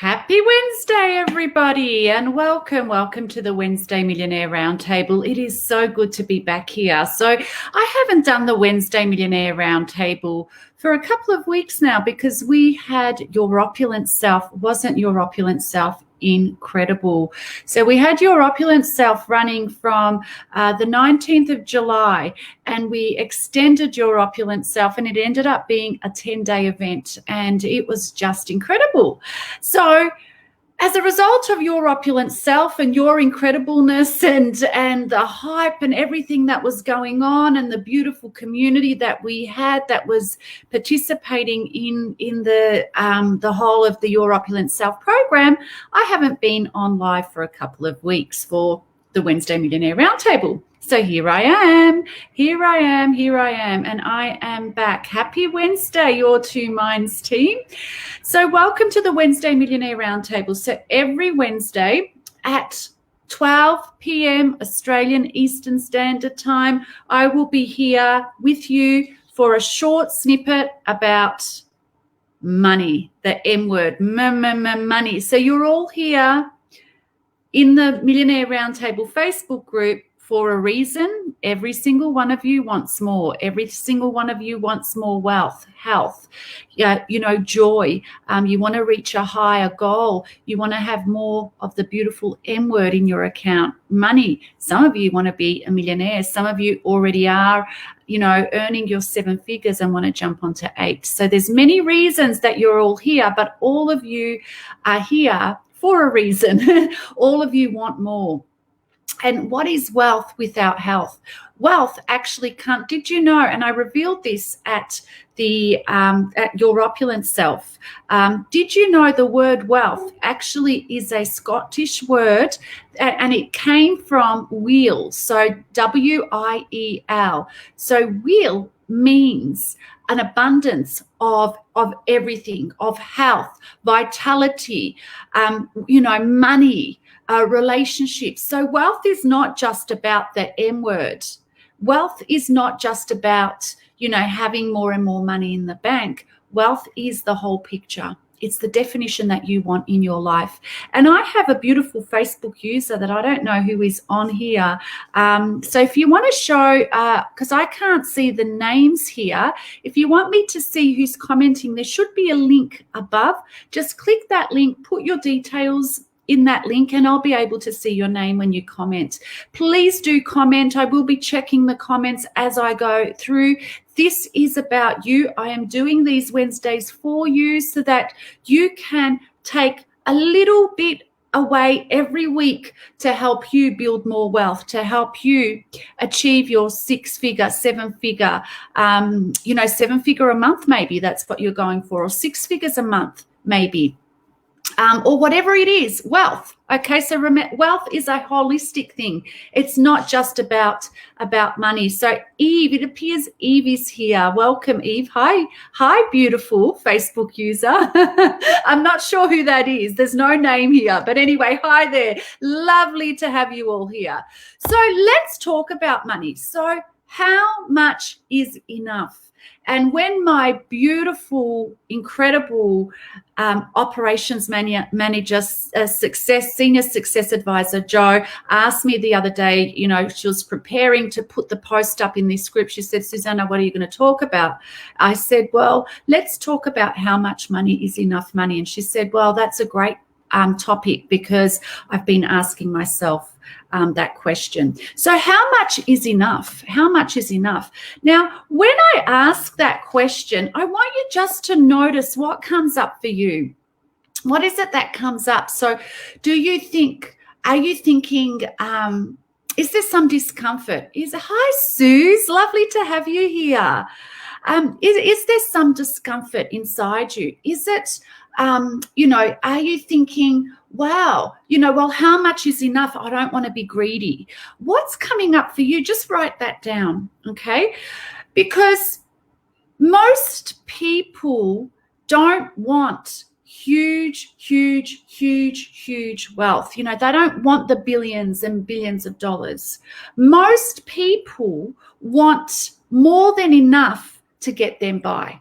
Happy Wednesday, everybody, and welcome to the Wednesday Millionaire Roundtable. It is so good to be back here. So I haven't done the Wednesday Millionaire Roundtable for a couple of weeks now because we had Your Opulent Self. Wasn't Your Opulent Self incredible? So we had Your Opulent Self running from the 19th of July, and we extended Your Opulent Self, and it ended up being a 10-day event, and it was just incredible. So as a result of Your Opulent Self and your incredibleness and the hype and everything that was going on and the beautiful community that we had that was participating in the whole of the Your Opulent Self program, I haven't been on live for a couple of weeks for the Wednesday Millionaire Roundtable. So here I am, and I am back. Happy Wednesday, your Two Minds team. So welcome to the Wednesday Millionaire Roundtable. So every Wednesday at 12 p.m. Australian Eastern Standard Time, I will be here with you for a short snippet about money, the M word, money. So you're all here in the Millionaire Roundtable Facebook group for a reason. Every single one of you wants more. Every single one of you wants more wealth, health, joy. You want to reach a higher goal. You want to have more of the beautiful M word in your account, money. Some of you want to be a millionaire. Some of you already are, earning your 7 figures and want to jump onto 8. So there's many reasons that you're all here, but all of you are here for a reason. All of you want more. And what is wealth without health? Wealth actually can't. Did you know? And I revealed this at Your Opulent Self. Did you know the word wealth actually is a Scottish word, and it came from wheel. So W-I-E-L. So wheel means an abundance of everything, of health, vitality, money. Relationships. So wealth is not just about the M word. Wealth is not just about, having more and more money in the bank. Wealth is the whole picture. It's the definition that you want in your life. And I have a beautiful Facebook user that I don't know who is on here. So if you want to show, because I can't see the names here, if you want me to see who's commenting, there should be a link above. Just click that link, put your details in that link, and I'll be able to see your name when you comment. Please do comment. I will be checking the comments as I go through. This is about you. I am doing these Wednesdays for you so that you can take a little bit away every week to help you build more wealth, to help you achieve your 6-figure, 7-figure, 7-figure a month, maybe that's what you're going for, or 6 figures a month, maybe. Or whatever it is, wealth. Okay, so remember, wealth is a holistic thing. It's not just about money. So Eve, it appears Eve is here. Welcome, Eve. Hi, beautiful Facebook user. I'm not sure who that is. There's no name here. But anyway, hi there. Lovely to have you all here. So let's talk about money. So how much is enough? And when my beautiful, incredible operations manager, senior success advisor, Jo, asked me the other day, she was preparing to put the post up in this group. She said, Suzana, what are you going to talk about? I said, well, let's talk about how much money is enough money. And she said, well, that's a great topic because I've been asking myself that question. So how much is enough? How much is enough? Now, when I ask that question, I want you just to notice what comes up for you. What is it that comes up? So are you thinking, is there some discomfort? Hi, Suze, lovely to have you here. Is there some discomfort inside you? Is it, are you thinking, wow, well, how much is enough? I don't want to be greedy. What's coming up for you? Just write that down, okay? Because most people don't want huge wealth. They don't want the billions and billions of dollars. Most people want more than enough to get them by.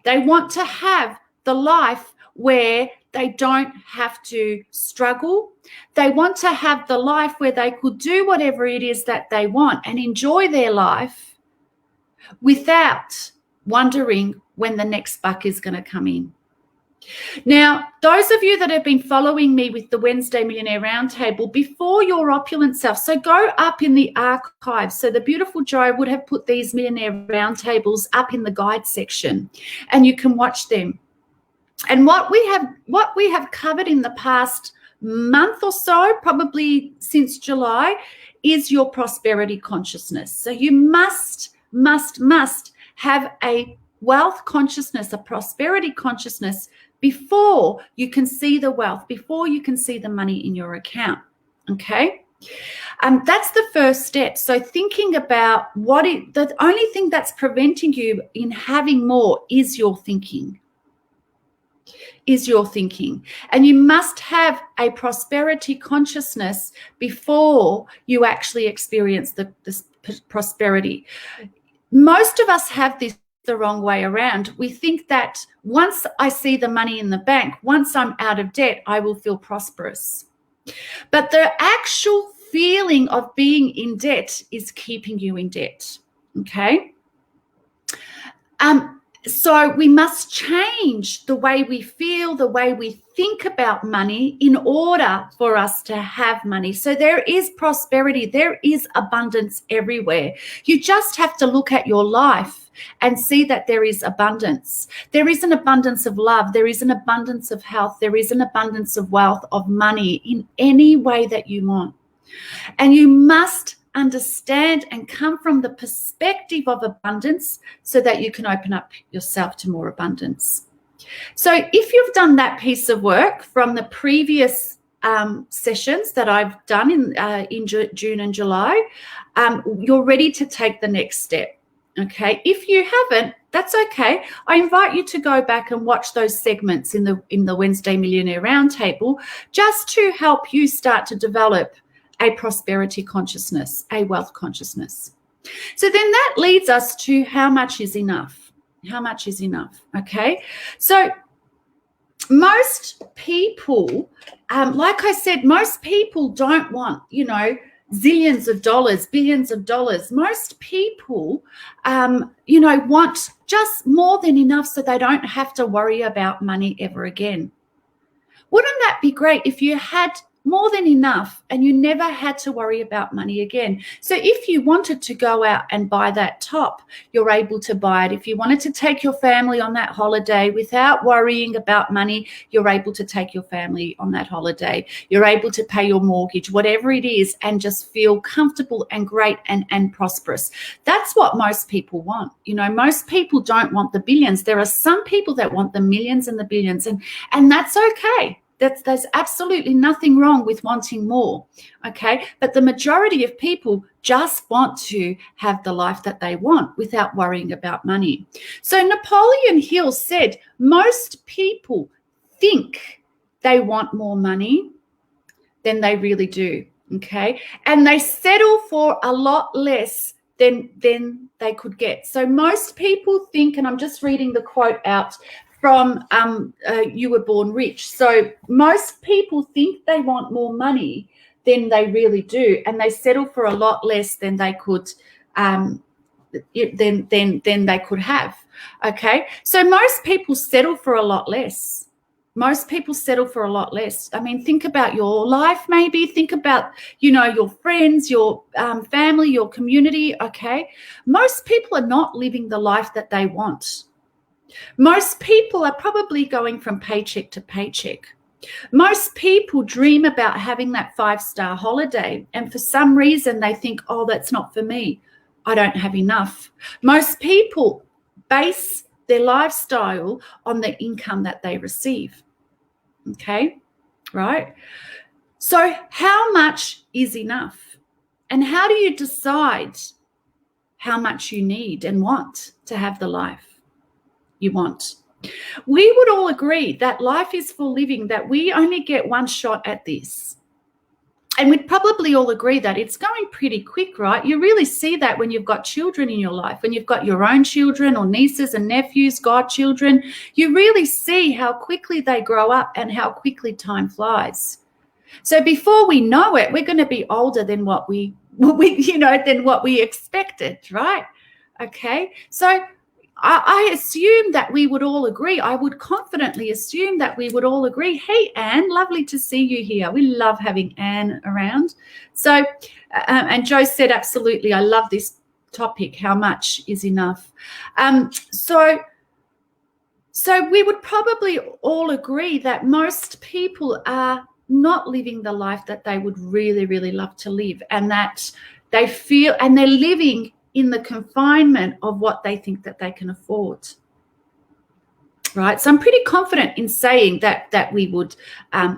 They want to have the life where they don't have to struggle. They want to have the life where they could do whatever it is that they want and enjoy their life without wondering when the next buck is going to come in. Now, those of you that have been following me with the Wednesday Millionaire Roundtable, before your opulent self, so go up in the archives. So the beautiful Joe would have put these Millionaire Roundtables up in the guide section, and you can watch them. And what we have covered in the past month or so, probably since July, is your prosperity consciousness. So you must have a wealth consciousness, a prosperity consciousness before you can see the wealth, before you can see the money in your account. Okay? That's the first step. So thinking about the only thing that's preventing you in having more is your thinking. And you must have a prosperity consciousness before you actually experience this prosperity. Most of us have this the wrong way around. We think that once I see the money in the bank, once I'm out of debt, I will feel prosperous. But the actual feeling of being in debt is keeping you in debt. Okay? So we must change the way we feel, the way we think about money in order for us to have money. So there is prosperity, there is abundance everywhere. You just have to look at your life and see that there is abundance. There is an abundance of love, there is an abundance of health, there is an abundance of wealth, of money in any way that you want. And you must understand and come from the perspective of abundance so that you can open up yourself to more abundance. So if you've done that piece of work from the previous sessions that I've done in June and July, you're ready to take the next step. Okay, if you haven't, that's okay. I invite you to go back and watch those segments in the Wednesday Millionaire Roundtable, just to help you start to develop a prosperity consciousness, a wealth consciousness. So then that leads us to how much is enough? How much is enough? Okay. So most people, like I said, most people don't want, zillions of dollars, billions of dollars. Most people, want just more than enough so they don't have to worry about money ever again. Wouldn't that be great if you had more than enough and you never had to worry about money again? So if you wanted to go out and buy that top, you're able to buy it. If you wanted to take your family on that holiday without worrying about money, you're able to take your family on that holiday. You're able to pay your mortgage, whatever it is, and just feel comfortable and great and prosperous. That's what most people want. Most people don't want the billions. There are some people that want the millions and the billions, and that's okay. There's absolutely nothing wrong with wanting more, okay? But the majority of people just want to have the life that they want without worrying about money. So Napoleon Hill said, most people think they want more money than they really do, okay? And they settle for a lot less than they could get. So most people think, and I'm just reading the quote out from You Were Born Rich. So most people think they want more money than they really do, and they settle for a lot less than they could than they could have. Okay, so most people settle for a lot less. Most people settle for a lot less. I mean, think about your life, maybe. Think about, your friends, your family, your community. Okay, most people are not living the life that they want. Most people are probably going from paycheck to paycheck. Most people dream about having that 5-star holiday, and for some reason they think, oh, that's not for me. I don't have enough. Most people base their lifestyle on the income that they receive. Okay, right? So how much is enough? And how do you decide how much you need and want to have the life you want? We would all agree that life is for living, that we only get one shot at this. And we'd probably all agree that it's going pretty quick, right? You really see that when you've got children in your life, when you've got your own children or nieces and nephews, godchildren, you really see how quickly they grow up and how quickly time flies. So before we know it, we're going to be older than what we expected, right? Okay. So I assume that we would all agree. I would confidently assume that we would all agree. Hey, Anne, lovely to see you here. We love having Anne around. So, and Joe said, absolutely, I love this topic. How much is enough? So we would probably all agree that most people are not living the life that they would really, really love to live, and that they feel, and they're living in the confinement of what they think that they can afford, right? So I'm pretty confident in saying that we would,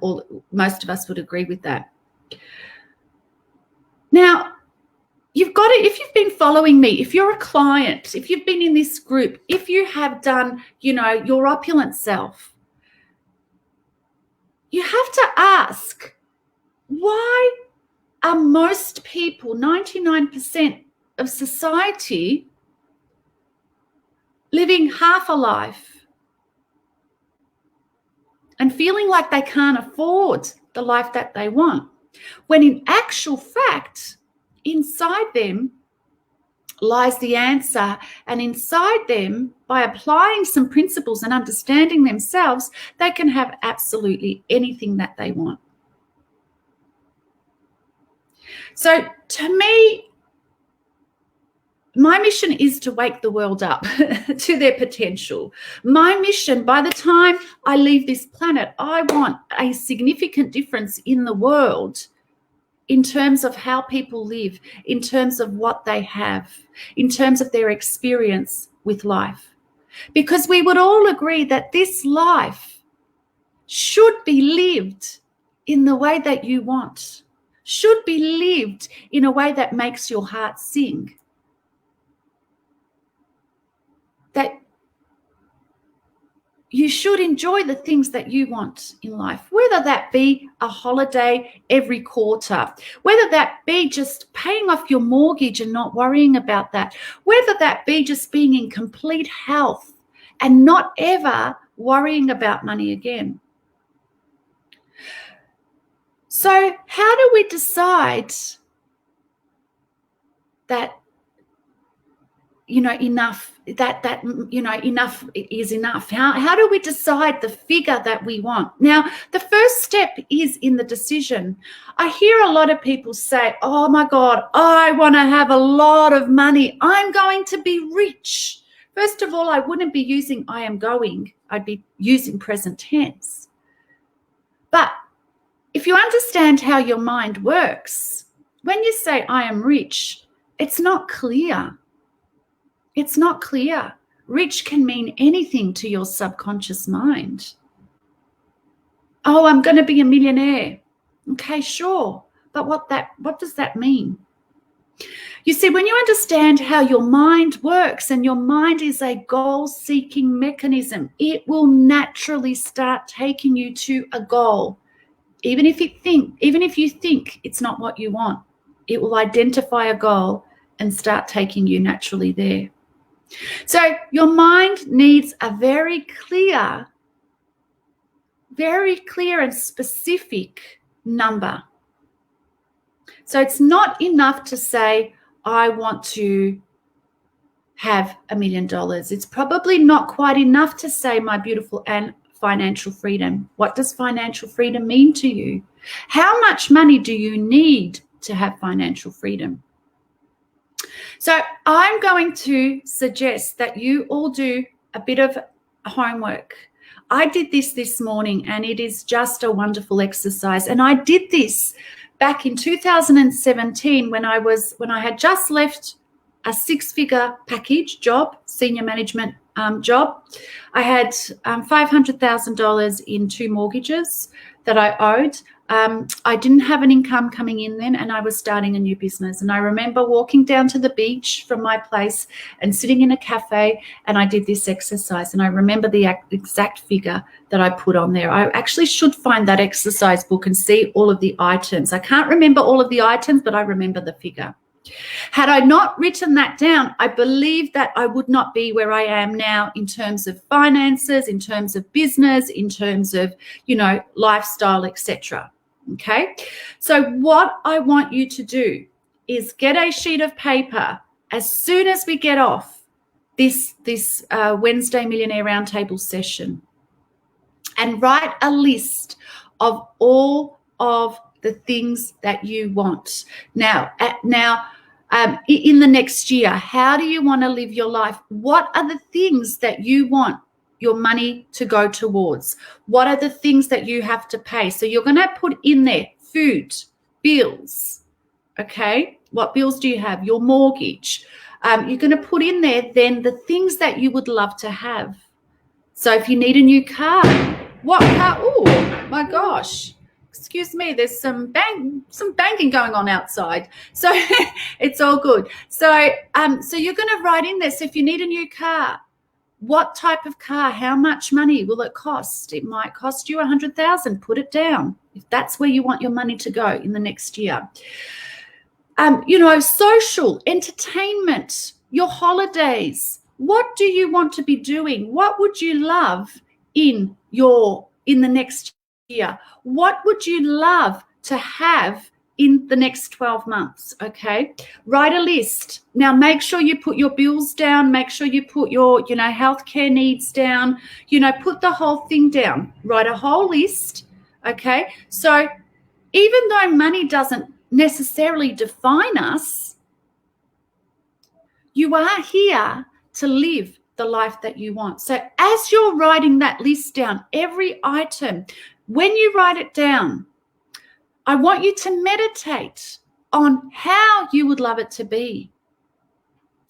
or most of us would agree with that. Now, you've got to, if you've been following me, if you're a client, if you've been in this group, if you have done, your opulent self, you have to ask, why are most people, 99% of society, living half a life and feeling like they can't afford the life that they want, when in actual fact, inside them lies the answer, and inside them, by applying some principles and understanding themselves, they can have absolutely anything that they want. So to me, my mission is to wake the world up to their potential. My mission, by the time I leave this planet, I want a significant difference in the world in terms of how people live, in terms of what they have, in terms of their experience with life. Because we would all agree that this life should be lived in the way that you want, should be lived in a way that makes your heart sing. That you should enjoy the things that you want in life, whether that be a holiday every quarter, whether that be just paying off your mortgage and not worrying about that, whether that be just being in complete health and not ever worrying about money again. So how do we decide that enough, enough is enough? How do we decide the figure that we want? Now, the first step is in the decision. I hear a lot of people say, oh my God, I want to have a lot of money. I'm going to be rich. First of all, I wouldn't be using I am going. I'd be using present tense. But if you understand how your mind works, when you say I am rich, it's not clear. It's not clear. Rich can mean anything to your subconscious mind. Oh, I'm going to be a millionaire. Okay, sure. But what does that mean? You see, when you understand how your mind works, and your mind is a goal-seeking mechanism, it will naturally start taking you to a goal. Even if you think it's not what you want, it will identify a goal and start taking you naturally there. So your mind needs a very clear and specific number. So it's not enough to say, I want to have $1 million. It's probably not quite enough to say, my beautiful Anne, financial freedom. What does financial freedom mean to you? How much money do you need to have financial freedom? So I'm going to suggest that you all do a bit of homework. I did this morning, and it is just a wonderful exercise. And I did this back in 2017 when I had just left a 6-figure package job, senior management job. I had $500,000 in 2 mortgages that I owed. I didn't have an income coming in then, and I was starting a new business. And I remember walking down to the beach from my place and sitting in a cafe, and I did this exercise. And I remember the exact figure that I put on there. I actually should find that exercise book and see all of the items. I can't remember all of the items, but I remember the figure. Had I not written that down, I believe that I would not be where I am now in terms of finances, in terms of business, in terms of, lifestyle, etc. Okay, so what I want you to do is get a sheet of paper as soon as we get off this Wednesday Millionaire Roundtable session, and write a list of all of the things that you want. Now, in the next year, how do you want to live your life? What are the things that you want your money to go towards? What are the things that you have to pay? So you're going to put in there food, bills, okay? What bills do you have? Your mortgage. You're going to put in there then the things that you would love to have. So if you need a new car, what car? Oh, my gosh. Excuse me, there's some banging going on outside. So it's all good. So you're going to write in there. So if you need a new car, what type of car? How much money will it cost? It might cost you $100,000. Put it down if that's where you want your money to go in the next year. Social, entertainment, your holidays. What do you want to be doing? What would you love in the next year? What would you love to have in the next 12 months? Okay, write a list. Now make sure you put your bills down, make sure you put your healthcare needs down, put the whole thing down. Write a whole list. Okay, so even though money doesn't necessarily define us, you are here to live the life that you want. So as you're writing that list down, every item, when you write it down, I want you to meditate on how you would love it to be.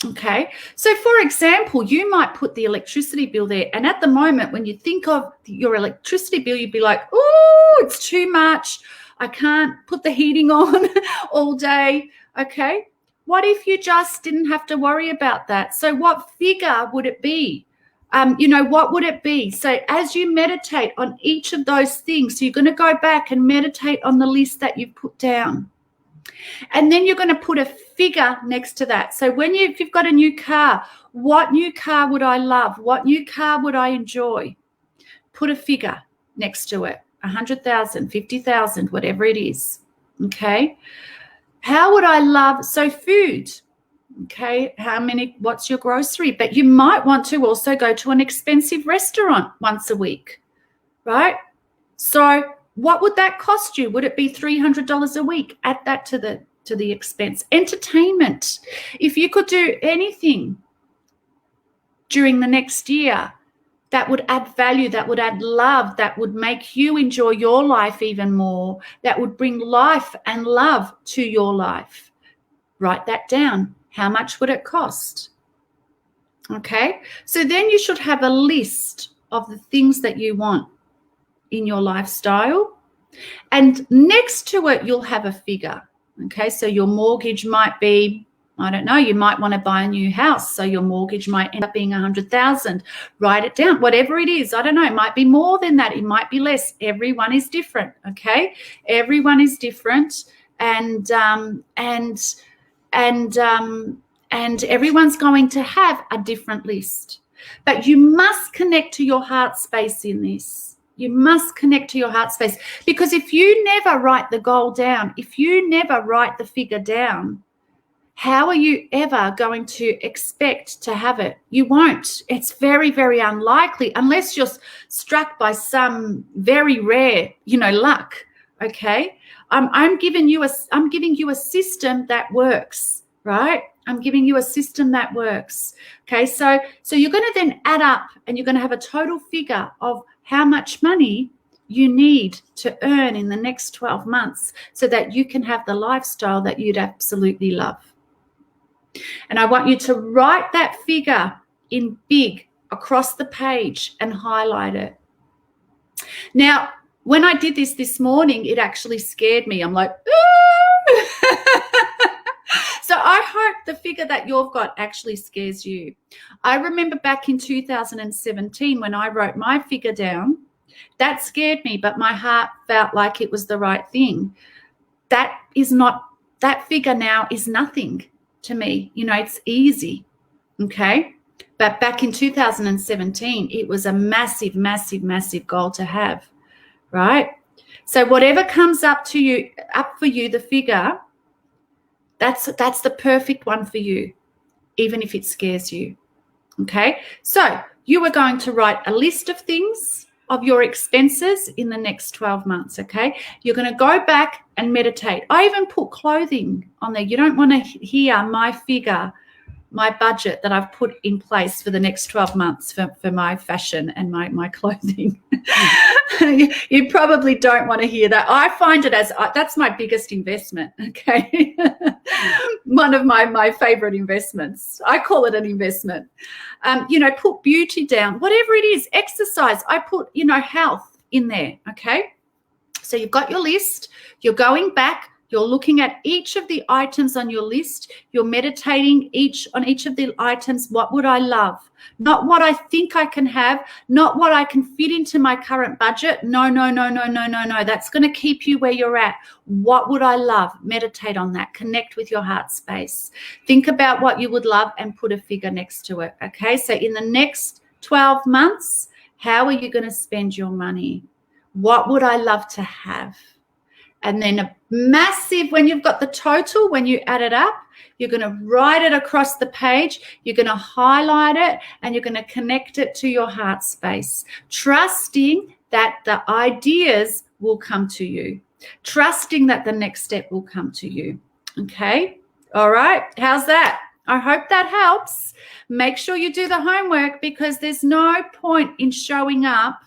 Okay, so for example, you might put the electricity bill there, and at the moment when you think of your electricity bill, you'd be like, oh, it's too much. I can't put the heating on all day. Okay, what if you just didn't have to worry about that? So what figure would it be? What would it be? So as you meditate on each of those things, so you're going to go back and meditate on the list that you've put down. And then you're going to put a figure next to that. So if you've got a new car, what new car would I love? What new car would I enjoy? Put a figure next to it, 100,000, 50,000, whatever it is. Okay. How would I love? So food. Okay, what's your grocery? But you might want to also go to an expensive restaurant once a week, right? So what would that cost you? Would it be $300 a week? Add that to the expense. Entertainment. If you could do anything during the next year that would add value, that would add love, that would make you enjoy your life even more, that would bring life and love to your life, write that down. How much would it cost? Okay, so then you should have a list of the things that you want in your lifestyle, and next to it you'll have a figure. Okay, so your mortgage might be, I don't know, you might want to buy a new house, so your mortgage might end up being 100,000. Write it down, whatever it is. I don't know, it might be more than that, it might be less. Everyone is different. Okay, everyone is different, and everyone's going to have a different list. But you must connect to your heart space in this. You must connect to your heart space, because if you never write the goal down, if you never write the figure down, how are you ever going to expect to have it? You won't. It's very, very unlikely, unless you're struck by some very rare, luck. Okay, I'm giving you a system that works, right? I'm giving you a system that works. Okay, so you're going to then add up, and you're going to have a total figure of how much money you need to earn in the next 12 months so that you can have the lifestyle that you'd absolutely love. And I want you to write that figure in big across the page and highlight it. Now, when I did this morning, it actually scared me. I'm like, ooh. So I hope the figure that you've got actually scares you. I remember back in 2017 when I wrote my figure down, that scared me, but my heart felt like it was the right thing. That figure now is nothing to me. You know, it's easy, okay? But back in 2017, it was a massive, massive, massive goal to have, right? So whatever comes up for you, the figure, that's the perfect one for you, even if it scares you, okay? So you are going to write a list of things, of your expenses in the next 12 months, okay? You're going to go back and meditate. I even put clothing on there. You don't want to hear my figure, my budget that I've put in place for the next 12 months for my fashion and my clothing. You probably don't want to hear that. I find it that's my biggest investment, okay? One of my favorite investments. I call it an investment. Put beauty down, whatever it is, exercise. I put, health in there, okay? So you've got your list, you're going back, you're looking at each of the items on your list. You're meditating on each of the items. What would I love? Not what I think I can have, not what I can fit into my current budget. No. That's going to keep you where you're at. What would I love? Meditate on that. Connect with your heart space. Think about what you would love and put a figure next to it. Okay, so in the next 12 months, how are you going to spend your money? What would I love to have? And then a massive, when you've got the total, when you add it up, you're going to write it across the page, you're going to highlight it, and you're going to connect it to your heart space, trusting that the ideas will come to you, trusting that the next step will come to you. Okay? All right? How's that? I hope that helps. Make sure you do the homework, because there's no point in showing up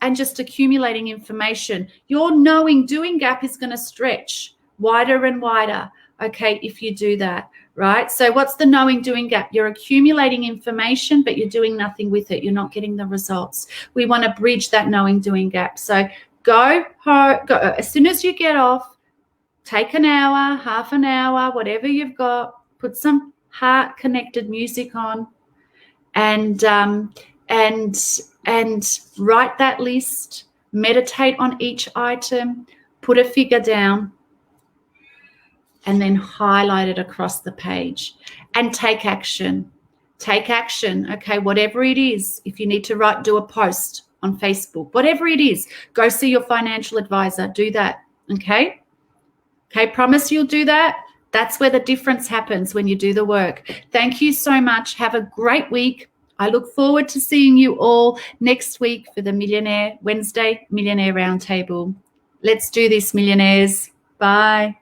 and just accumulating information. Your knowing doing gap is going to stretch wider and wider, okay, if you do that, right? So what's the knowing doing gap? You're accumulating information, but you're doing nothing with it. You're not getting the results. We want to bridge that knowing doing gap. So go as soon as you get off, take an hour, half an hour, whatever you've got, put some heart-connected music on, and write that list, meditate on each item, put a figure down, and then highlight it across the page and take action. Take action, okay, whatever it is. If you need to do a post on Facebook, whatever it is, go see your financial advisor, do that, okay? Okay, promise you'll do that. That's where the difference happens, when you do the work. Thank you so much. Have a great week. I look forward to seeing you all next week for the Wednesday Millionaire Roundtable. Let's do this, millionaires. Bye.